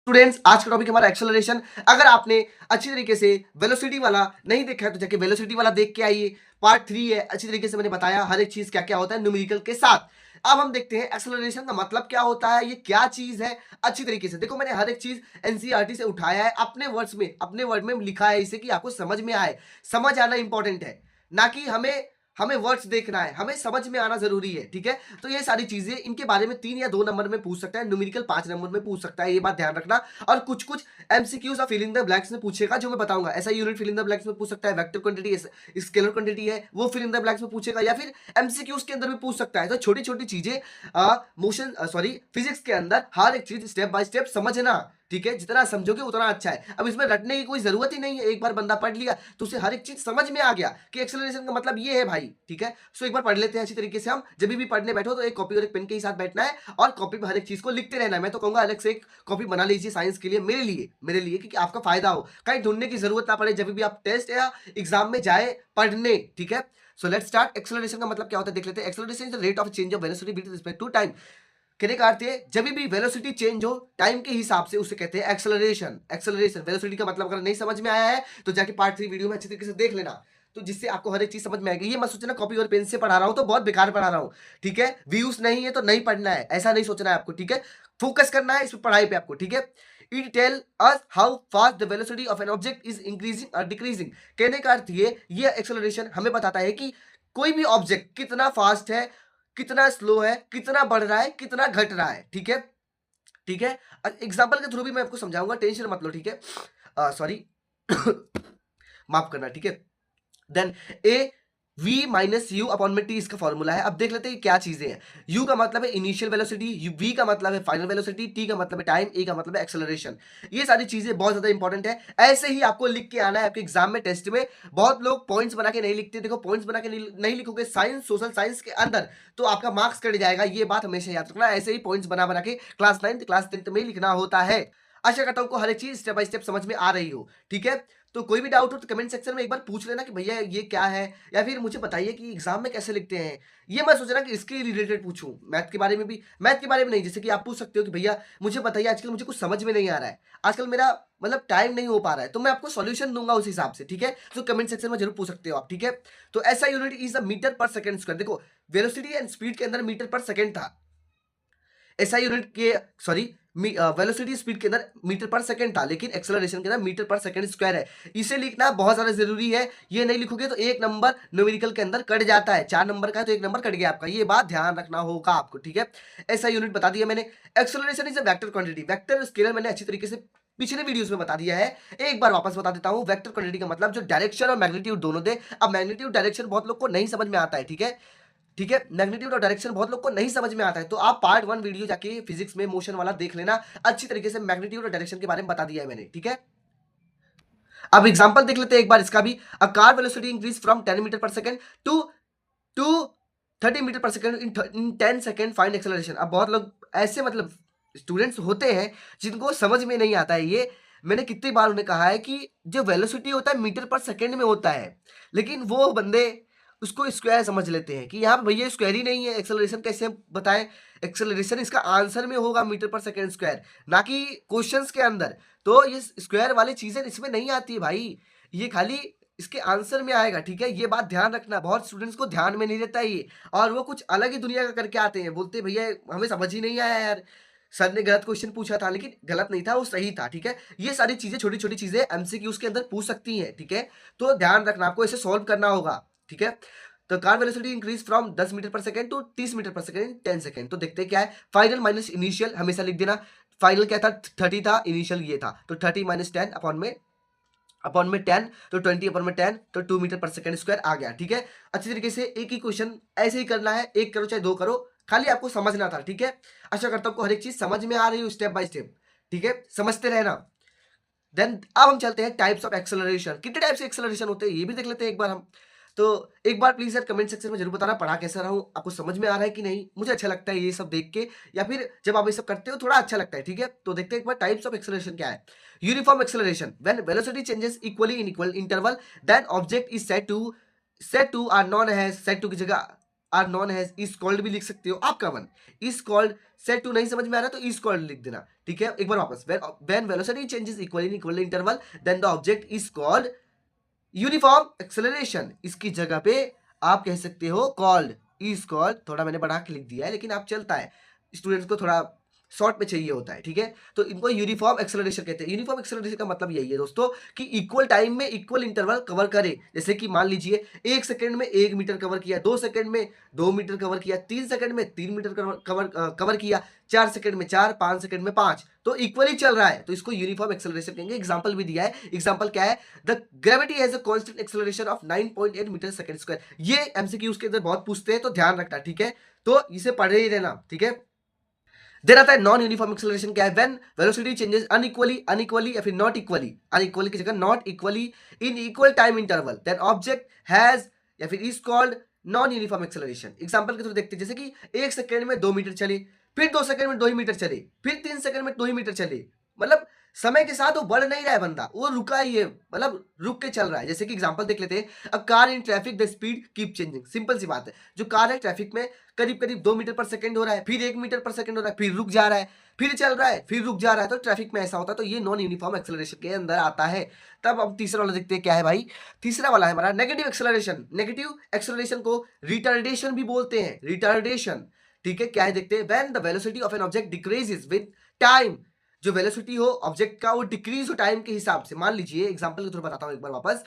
Students, आज का topic हमारा एक्सेलरेशन। अगर आपने अच्छी तरीके से वेलोसिटी वाला नहीं देखा है तो जाके वेलोसिटी वाला देख के आइए। पार्ट 3 है। अच्छी तरीके से मैंने बताया हर एक चीज क्या क्या होता है न्यूमेरिकल के साथ। अब हम देखते हैं एक्सेलरेशन का मतलब क्या होता है, ये क्या चीज है। अच्छी तरीके से देखो, मैंने हर एक चीज एनसीईआरटी से उठाया है, अपने वर्ड्स में अपने वर्ड में लिखा है इसे कि आपको समझ में आए। समझ आना इंपॉर्टेंट है, ना कि हमें हमें वर्ड्स देखना है, हमें समझ में आना जरूरी है। ठीक है, तो ये सारी चीजें इनके बारे में 3 या 2 नंबर में पूछ सकता है, न्यूमेरिकल 5 नंबर में पूछ सकता है, ये बात ध्यान रखना। और कुछ कुछ एमसीक्यूज और फिल इन द ब्लैंक्स में पूछेगा जो मैं बताऊंगा। ऐसा unit fill in the blanks में पूछ सकता है, वेक्टर क्वांटिटी स्केलर क्वांटिटी है वो फिल इन द ब्लैंक्स में पूछेगा, या फिर एमसीक्यूज के अंदर भी पूछ सकता है। तो छोटी छोटी चीजें मोशन सॉरी फिजिक्स के अंदर हर एक चीज स्टेप बाय स्टेप समझना। ठीक है, जितना समझोगे उतना अच्छा है। अब इसमें रटने की कोई जरूरत ही नहीं है, एक बार बंदा पढ़ लिया तो उसे हर एक चीज समझ में आ गया कि एक्सेलरेशन का मतलब ये है भाई। ठीक है, सो एक बार पढ़ लेते हैं अच्छी तरीके से। हम जब भी पढ़ने बैठो तो एक कॉपी और एक पेन के ही साथ बैठना है और कॉपी पर हर एक चीज को लिखते रहना है। मैं तो कहूंगा अलग से एक कॉपी बना लीजिए साइंस के लिए, मेरे लिए क्योंकि आपका फायदा हो, कहीं ढूंढने की जरूरत ना पड़े जब भी आप टेस्ट या एग्जाम में जाए पढ़ने। ठीक है, सो लेट्स स्टार्ट। एक्सेलरेशन का मतलब क्या होता है देख लेते हैं। Acceleration is the rate of change of velocity with respect to time. कहने का अर्थ है जब भी वेलोसिटी चेंज हो टाइम के हिसाब से उसे कहते हैं एक्सेलरेशन। एक्सेलरेशन वेलोसिटी का मतलब अगर नहीं समझ में आया है तो जाके पार्ट 3 वीडियो में अच्छी तरीके से देख लेना, तो जिससे आपको हर एक चीज समझ में आएगी। ये मत सोचना कॉपी और पेन से पढ़ा रहा हूं तो बहुत बेकार पढ़ा रहा हूं। ठीक है, व्यूज नहीं है तो नहीं पढ़ना है, ऐसा नहीं सोचना है आपको। ठीक है, फोकस करना है इस पढ़ाई पे आपको। ठीक है, it tell us how fast the velocity of an object is increasing और डिक्रीजिंग। कहने का अर्थ ये एक्सेलरेशन हमें बताता है कि कोई भी ऑब्जेक्ट कितना फास्ट है, कितना स्लो है, कितना बढ़ रहा है, कितना घट रहा है। ठीक है, ठीक है, एग्जाम्पल के थ्रू भी मैं आपको समझाऊंगा, टेंशन मत लो। ठीक है, सॉरी माफ करना। ठीक है, then a v minus u upon में टी इसका फॉर्मूला है। अब देख लेते हैं क्या चीजें हैं। u का मतलब है इनिशियल वेलोसिटी, v का मतलब है फाइनल वेलोसिटी, t का मतलब है टाइम, e का मतलब है एक्सेलरेशन। ये सारी चीजें बहुत ज्यादा इंपॉर्टेंट है, ऐसे ही आपको लिख के आना है आपके एग्जाम में टेस्ट में। बहुत लोग पॉइंट्स बना के नहीं लिखते। देखो, पॉइंट्स बना के नहीं लिखोगे साइंस सोशल साइंस के अंदर तो आपका मार्क्स कट जाएगा। ये बात हमेशा याद रखना, ऐसे ही पॉइंट्स बना बना के क्लास 9 क्लास 10 में ही लिखना होता है। आशा करता हूं को हर एक चीज स्टेप बाय स्टेप समझ में आ रही हो। ठीक है, तो कोई भी डाउट हो तो कमेंट सेक्शन में एक बार पूछ लेना कि भैया ये क्या है, या फिर मुझे बताइए कि एग्जाम में कैसे लिखते हैं। ये मत सोचना कि इसके रिलेटेड पूछूं, मैथ के बारे में भी, मैथ के बारे में नहीं। जैसे कि आप पूछ सकते हो कि भैया मुझे बताइए आजकल मुझे कुछ समझ में नहीं आ रहा है, आजकल मेरा मतलब टाइम नहीं हो पा रहा है, तो मैं आपको सॉल्यूशन दूंगा उस हिसाब से। ठीक है, तो कमेंट सेक्शन में जरूर पूछ सकते हो आप। ठीक है, तो ऐसा unit is a metre per second square. देखो, वेलोसिटी एंड स्पीड के अंदर मीटर पर सेकंड था, एसआई यूनिट के सॉरी वेलोसिटी स्पीड के अंदर मीटर पर सेकंड था, लेकिन एक्सेलरेशन के अंदर मीटर पर सेकंड स्क्वायर है। इसे लिखना बहुत ज्यादा जरूरी है, ये नहीं लिखोगे तो एक नंबर न्यूमेरिकल के अंदर कट जाता है। 4 नंबर का है तो एक नंबर कट गया आपका, ये बात ध्यान रखना होगा आपको। ठीक है, ऐसा यूनिट बता दिया मैंने। Acceleration is a vector quantity, vector scalar मैंने अच्छी तरीके से पिछले वीडियोस में बता दिया है, एक बार वापस बता देता हूं। वेक्टर क्वांटिटी का मतलब जो डायरेक्शन और मैग्नीट्यूड दोनों दे। अब मैग्नीट्यूड डायरेक्शन बहुत लोग को नहीं समझ में आता है। ठीक है, ठीक है, मैग्नीट्यूड और डायरेक्शन बहुत लोग को नहीं समझ में आता है, तो आप पार्ट 1 वीडियो जाके फिजिक्स में मोशन वाला देख लेना। अच्छी तरीके से मैग्नीट्यूड और डायरेक्शन के बारे में बता दिया है मैंने। ठीक है, अब एग्जांपल देख लेते हैं एक बार इसका भी। A car velocity increase from 10 metre per second to to 30 metre per second in 10 second, find acceleration. अब बहुत लोग ऐसे मतलब स्टूडेंट्स होते हैं जिनको समझ में नहीं आता है ये। मैंने कितनी बार उन्हें कहा है कि जो वेलोसिटी होता है मीटर पर सेकंड में होता है, लेकिन वो बंदे उसको स्क्वायर समझ लेते हैं कि यहाँ पे भैया स्क्वायर ही नहीं है, एक्सेलरेशन कैसे बताएं। एक्सेलरेशन इसका आंसर में होगा मीटर पर सेकंड स्क्वायर, ना कि क्वेश्चंस के अंदर। तो ये स्क्वायर वाली चीजें इसमें नहीं आती है भाई, ये खाली इसके आंसर में आएगा। ठीक है, ये बात ध्यान रखना, बहुत स्टूडेंट्स को ध्यान में नहीं रहता ये, और वो कुछ अलग ही दुनिया का करके आते हैं, बोलते हैं भैया हमें समझ ही नहीं आया यार, सर ने गलत क्वेश्चन पूछा था, लेकिन गलत नहीं था वो सही था। ठीक है, ये सारी चीजें छोटी छोटी चीजें एमसीक्यूज के अंदर पूछ सकती हैं। ठीक है, तो ध्यान रखना, आपको इसे सॉल्व करना होगा। ठीक है, तो car velocity increase from 10 metre per second to 30 metre per second in 10 second. तो देखते हैं क्या है, फाइनल माइनस इनिशियल हमेशा लिख देना। फाइनल क्या था, 30 था, इनिशियल ये था, तो 30 माइनस 10 अपॉन में 10, तो 20 अपॉन में 10, तो 2 मीटर पर सेकंड स्क्वायर आ गया। ठीक है, अच्छी तरीके से एक ही क्वेश्चन ऐसे ही करना है, एक करो चाहे दो करो, खाली आपको समझना था। ठीक है, आशा करता हूँ आपको हर एक चीज समझ में आ रही है स्टेप बाय स्टेप। ठीक है, समझते रहना। देन अब हम चलते हैं टाइप्स ऑफ एक्सेलरेशन। कितने टाइप्स के एक्सेलरेशन होते हैं ये भी देख लेते हैं एक बार हम। तो एक बार प्लीज यार कमेंट सेक्शन में जरूर बताना पढ़ा कैसा रहा हूँ, आपको समझ में आ रहा है कि नहीं। मुझे अच्छा लगता है ये सब देख के, या फिर जब आप ये सब करते हो थोड़ा अच्छा लगता है। ठीक है, तो देखते हैं एक बार टाइप्स ऑफ एक्सेलरेशन क्या है। Uniform acceleration, when velocity changes equally in equal interval then object is said to are known as said to की जगह are known as is called भी लिख सकते हो आपका one. Is called said to नहीं समझ में आ रहा तो इज कॉल्ड लिख देना, ठीक है। एक बार वापस, when velocity changes equally in equal interval then the object is called uniform acceleration. इसकी जगह पे आप कह सकते हो कॉल्ड, इज कॉल्ड, थोड़ा मैंने बढ़ा के लिख दिया है लेकिन आप चलता है, स्टूडेंट्स को थोड़ा शॉर्ट में चाहिए होता है, ठीक है। तो इनको यूनिफॉर्म एक्सेलरेशन कहते हैं। यूनिफॉर्म एक्सेलरेशन का मतलब यही है दोस्तों कि इक्वल टाइम में इक्वल इंटरवल कवर करे। जैसे कि मान लीजिए 1 सेकंड में 1 मीटर कवर किया, 2 सेकंड में 2 मीटर कवर किया, 3 सेकंड में 3 मीटर कवर किया, 4 सेकंड में 4, 5 सेकंड में 5, तो इक्वली चल रहा है तो इसको यूनिफॉर्म एक्सेलरेशन कहेंगे। एग्जांपल भी दिया है, एग्जांपल क्या है, the gravity has a constant acceleration of 9.8 metre second square. ये एमसीक्यूज के अंदर बहुत पूछते हैं तो ध्यान रखना, ठीक है। तो इसे पढ़ ही रहना, ठीक है। देर आता है नॉन यूनिफॉर्म एक्सेलरेशन क्या है, व्हेन वेलोसिटी चेंजेस अनइक्वली या फिर नॉट इक्वली, अनइक्वली की जगह not equally in equal time interval then object has या फिर is called non uniform acceleration. Example के थ्रू देखते हैं, जैसे कि 1 सेकंड में 2 मीटर चले, फिर 2 सेकंड में 2 ही मीटर चले, फिर 3 सेकंड में 2 ही मीटर चले, मतलब समय के साथ वो बढ़ नहीं रहा है बंदा, वो रुका ही है, मतलब रुक के चल रहा है। जैसे कि एग्जांपल देख लेते हैं, a car in traffic the speed keep changing. Simple सी बात है, जो कार है ट्रैफिक में करीब करीब 2 मीटर पर सेकंड हो रहा है, फिर 1 मीटर पर सेकंड हो रहा है, फिर रुक जा रहा है, फिर चल रहा है, फिर रुक जा रहा है, तो ट्रैफिक में ऐसा होता है, तो ये नॉन यूनिफॉर्म एक्सेलरेशन के अंदर आता है। तब अब तीसरा वाला देखते हैं क्या है भाई। तीसरा वाला है हमारा नेगेटिव एक्सेलरेशन। नेगेटिव एक्सेलरेशन को रिटार्डेशन भी बोलते हैं, रिटार्डेशन, ठीक है। क्या है देखते हैं, when the velocity of an object decreases with time, जो वेलोसिटी हो ऑब्जेक्ट का वो डिक्रीज हो टाइम के हिसाब से। मान लीजिए एग्जांपल के थ्रू बताता हूं एक बार वापस,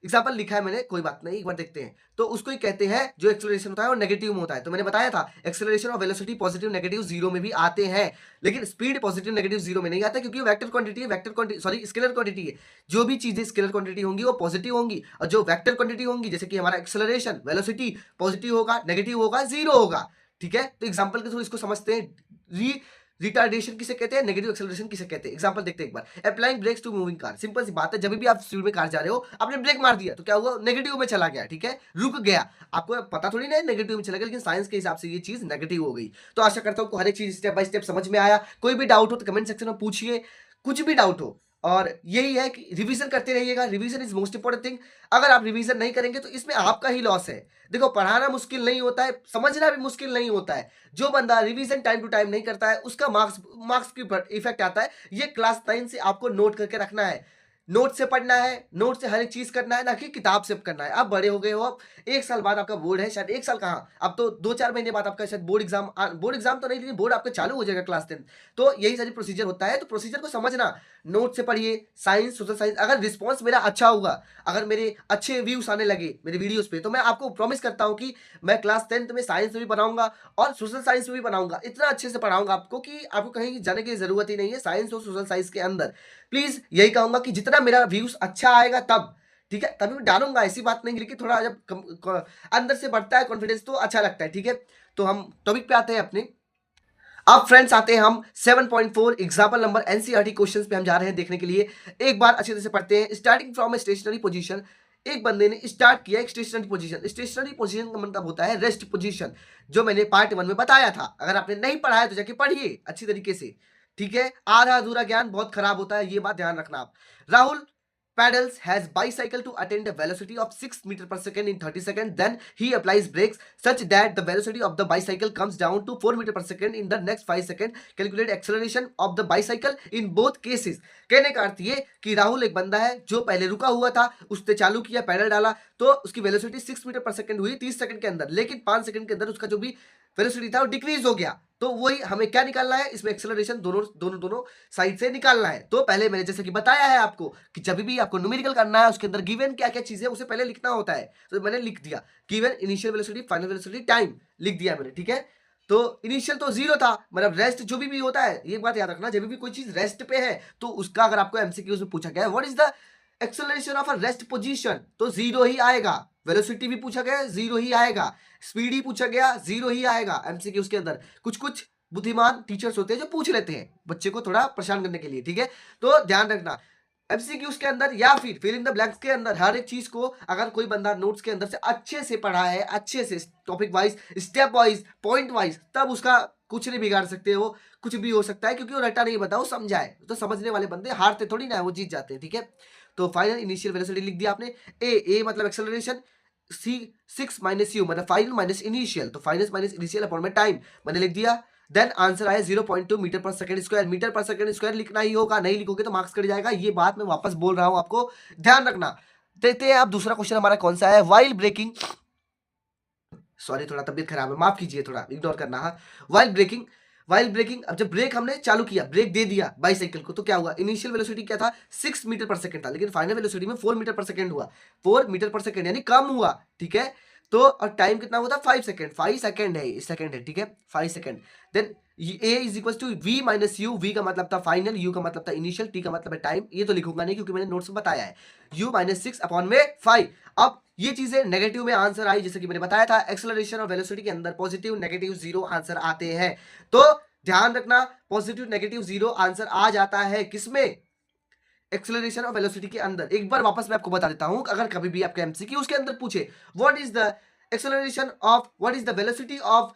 एग्जांपल लिखा है मैंने, कोई बात नहीं, एक बार देखते हैं। तो उसको ही कहते हैं, जो एक्सेलरेशन होता है वो नेगेटिव में होता है। तो मैंने बताया था एक्सेलरेशन और वेलोसिटी पॉजिटिव नेगेटिव जीरो में भी आते हैं, लेकिन स्पीड पॉजिटिव नेगेटिव जीरो में नहीं आता, क्योंकि वेक्टर क्वांटिटी है, vector quantity sorry scalar quantity है। जो भी चीजें स्केलर क्वांटिटी होंगी वो पॉजिटिव होंगी, और जो वेक्टर क्वांटिटी होंगी जैसे कि हमारा एक्सेलरेशन वेलोसिटी पॉजिटिव होगा, नेगेटिव होगा, जीरो होगा, ठीक है। तो एग्जांपल के थ्रू इसको समझते हैं। रिटार्डेशन किसे कहते हैं, नेगेटिव एक्सेलरेशन किसे कहते हैं। एग्जांपल देखते हैं एक बार, applying brakes to moving car. Simple सी बात है, जब भी आप स्पीड में कार जा रहे हो, आपने ब्रेक मार दिया तो क्या हुआ, नेगेटिव में चला गया, ठीक है, रुक गया। आपको पता थोड़ी ना नेगेटिव में चला गया, लेकिन साइंस के हिसाब से ये चीज नेगेटिव हो गई। तो आशा करता हूँ हर एक चीज स्टेप बाय स्टेप समझ में आया। कोई भी डाउट हो तो कमेंट सेक्शन में पूछिए, कुछ भी डाउट हो। और यही है कि रिवीजन करते रहिएगा, revision is most important thing. अगर आप रिवीजन नहीं करेंगे तो इसमें आपका ही लॉस है। देखो, पढ़ाना मुश्किल नहीं होता है, समझना भी मुश्किल नहीं होता है। जो बंदा रिवीजन टाइम टू टाइम नहीं करता है उसका मार्क्स के ऊपर इफेक्ट आता है। ये क्लास 9 से आपको नोट करके रखना है, नोट से पढ़ना है, नोट से हर एक चीज करना है, ना कि किताब से करना है। आप बड़े हो गए हो, अब 1 साल बाद आपका बोर्ड है, शायद 1 साल कहाँ, अब तो 2-4 महीने बाद आपका शायद बोर्ड एग्जाम तो नहीं, लेकिन बोर्ड आपका चालू हो जाएगा क्लास 10। तो यही सारी प्रोसीजर होता है, तो प्रोसीजर को समझना, नोट से पढ़िए। साइंस, सोशल साइंस, अगर रिस्पॉन्स मेरा अच्छा होगा, अगर मेरे अच्छे व्यूज आने लगे मेरे वीडियोस पे, तो मैं आपको प्रॉमिस करता हूँ कि मैं क्लास 10th में साइंस में भी पढ़ाऊंगा और सोशल साइंस में भी पढ़ाऊंगा। इतना अच्छे से पढ़ाऊंगा आपको कि आपको कहीं जाने की जरूरत ही नहीं है साइंस और सोशल साइंस के अंदर। प्लीज यही कहूंगा कि जितना मेरा व्यूज अच्छा आएगा तब, ठीक है, तभी मैं डालूंगा, ऐसी बात नहीं, लेकिन थोड़ा जब अंदर से बढ़ता है कॉन्फिडेंस तो अच्छा लगता है, ठीक है। तो हम टॉपिक पे आते हैं अपने। अब फ्रेंड्स आते हैं हम 7.4 एग्जाम्पल नंबर एनसीईआरटी क्वेश्चंस पे हम जा रहे हैं देखने के लिए। एक बार अच्छी तरह से पढ़ते हैं। Starting from a stationary position, एक बंदे ने स्टार्ट किया एक स्टेशनरी पोजीशन। स्टेशनरी पोजीशन का मतलब होता है रेस्ट पोजीशन, जो मैंने पार्ट 1 में बताया था। अगर आपने नहीं पढ़ा है तो जाके पढ़िए अच्छी तरीके से, ठीक है। आधा अधूरा ज्ञान बहुत खराब होता है, ये बात ध्यान रखना आप। Rahul pedals has bicycle to attain a velocity of 6 meter per second in 30 seconds. Then he applies brakes such that the velocity of the bicycle comes down to 4 meter per second in the next 5 seconds. Calculate acceleration of the bicycle in both cases. कहने का अर्थ ये कि राहुल एक बंदा है जो पहले रुका हुआ था, उसने चालू किया, पैडल डाला, तो उसकी वेलोसिटी 6 मीटर पर सेकंड हुई 30 सेकंड के अंदर, लेकिन 5 सेकंड के अंदर उसका जो भी वेलोसिटी था वो डिक्रीज हो गया। तो वही हमें क्या निकालना है, इसमें एक्सेलरेशन दोनों साइड से निकालना है। तो पहले मैंने जैसे कि बताया है आपको कि जब भी आपको न्यूमेरिकल करना है उसके अंदर गिवन क्या क्या चीजें उसे पहले लिखना होता है। तो मैंने लिख दिया given initial velocity, final velocity, time लिख दिया मैंने, ठीक है। तो इनिशियल तो 0 था, मतलब रेस्ट जो भी होता है, ये बात याद रखना, जब भी कोई चीज रेस्ट पे है तो उसका अगर आपको एमसीक्यूज में पूछा गया है what is the acceleration of a rest position, तो 0 ही आएगा। वेलोसिटी भी पूछा गया 0 ही आएगा, स्पीड ही पूछा गया 0 ही आएगा एमसीक्यूज के अंदर। कुछ बुद्धिमान टीचर्स होते हैं जो पूछ लेते हैं बच्चे को थोड़ा परेशान करने के लिए, ठीक है। तो ध्यान रखना एमसीक्यूज के अंदर या फिर फिल इन द ब्लैंक्स के अंदर हर एक चीज को अगर कोई बंदा नोट्स के अंदर से अच्छे से पढ़ा है, अच्छे से topic wise, step wise, point wise, तब उसका कुछ नहीं बिगाड़ सकते हो, कुछ भी हो सकता है, क्योंकि वो रटा नहीं बताओ समझाए। तो समझने वाले बंदे हारते थोड़ी ना है, वो जीत जाते हैं, ठीक है। तो फाइनल इनिशियल वेलोसिटी लिख दिया आपने। ए मतलब एक्सेलरेशन, 6 माइनस यू मतलब फाइनल माइनस इनिशियल, तो फाइनल माइनस इनिशियल अपॉन में टाइम मैंने लिख दिया। देन आंसर आया 0.2 metre per second square. Metre per second square लिखना ही होगा, नहीं लिखोगे तो मार्क्स कट जाएगा। ये बात मैं वापस बोल रहा हूं, आपको ध्यान रखना। देखते हैं अब दूसरा क्वेश्चन हमारा कौन सा है। वाइल ब्रेकिंग, सॉरी थोड़ा तबीयत खराब है, माफ कीजिए, थोड़ा इग्नोर करना। हाँ, वाइल ब्रेकिंग, अब जब ब्रेक हमने चालू किया, ब्रेक दे दिया बाइसाइकिल को, तो क्या हुआ, इनिशियल वेलोसिटी क्या था 6 मीटर पर सेकंड था, लेकिन फाइनल वेलोसिटी में 4 मीटर पर सेकंड हुआ, 4 मीटर पर सेकंड यानी कम हुआ, ठीक है। तो और टाइम कितना हुआ था 5 सेकंड, 5 सेकंड है, ठीक है 5 second. Then a is equal to v minus u, v का मतलब था फाइनल, यू का मतलब था इनिशियल, टी का मतलब है टाइम। ये तो लिखूंगा नहीं क्योंकि मैंने नोट्स में बताया है, यू माइनस 6 अपॉन में 5। अब ये चीजें नेगेटिव में आंसर आई, जैसे कि मैंने बताया था एक्सेलरेशन और वेलोसिटी के अंदर पॉजिटिव नेगेटिव जीरो आंसर आते हैं। तो ध्यान रखना, पॉजिटिव नेगेटिव जीरो आंसर आ जाता है किसमें, एक्सेलरेशन और वेलोसिटी के अंदर। एक बार वापस मैं आपको बता देता हूं, अगर कभी भी आपके एमसीक्यू उसके अंदर पूछे what is the acceleration of, what is the velocity of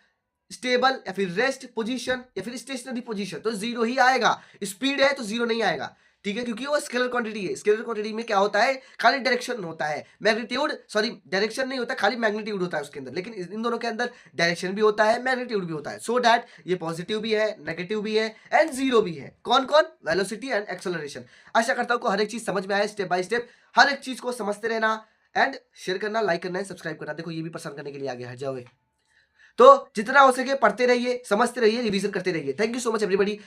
stable या फिर रेस्ट पोजीशन या फिर स्टेशनरी पोजीशन, तो जीरो ही आएगा। स्पीड है तो जीरो नहीं आएगा, ठीक है, क्योंकि वो स्केलर क्वांटिटी है। स्केलर क्वांटिटी में क्या होता है, खाली डायरेक्शन होता है, मैग्नीट्यूड सॉरी डायरेक्शन नहीं होता, खाली मैग्नीट्यूड होता है उसके अंदर। लेकिन इन दोनों के अंदर डायरेक्शन भी होता है, मैग्नीट्यूड भी होता है। सो दैट ये पॉजिटिव भी है, नेगेटिव भी है एंड जीरो भी है। कौन कौन, वेलोसिटी एंड एक्सेलरेशन। आशा करता हूं को हर एक चीज समझ में आया, स्टेप बाय स्टेप हर एक चीज को समझते रहना एंड शेयर करना, लाइक करना है, सब्सक्राइब करना। देखो ये भी पसंद करने के लिए आगे हट जाओगे। तो जितना हो सके पढ़ते रहिए, समझते रहिए, रिवीजन करते रहिए। Thank you so much everybody.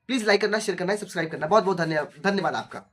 Please like करना, शेयर करना, सब्सक्राइब करना। बहुत बहुत धन्यवाद आपका।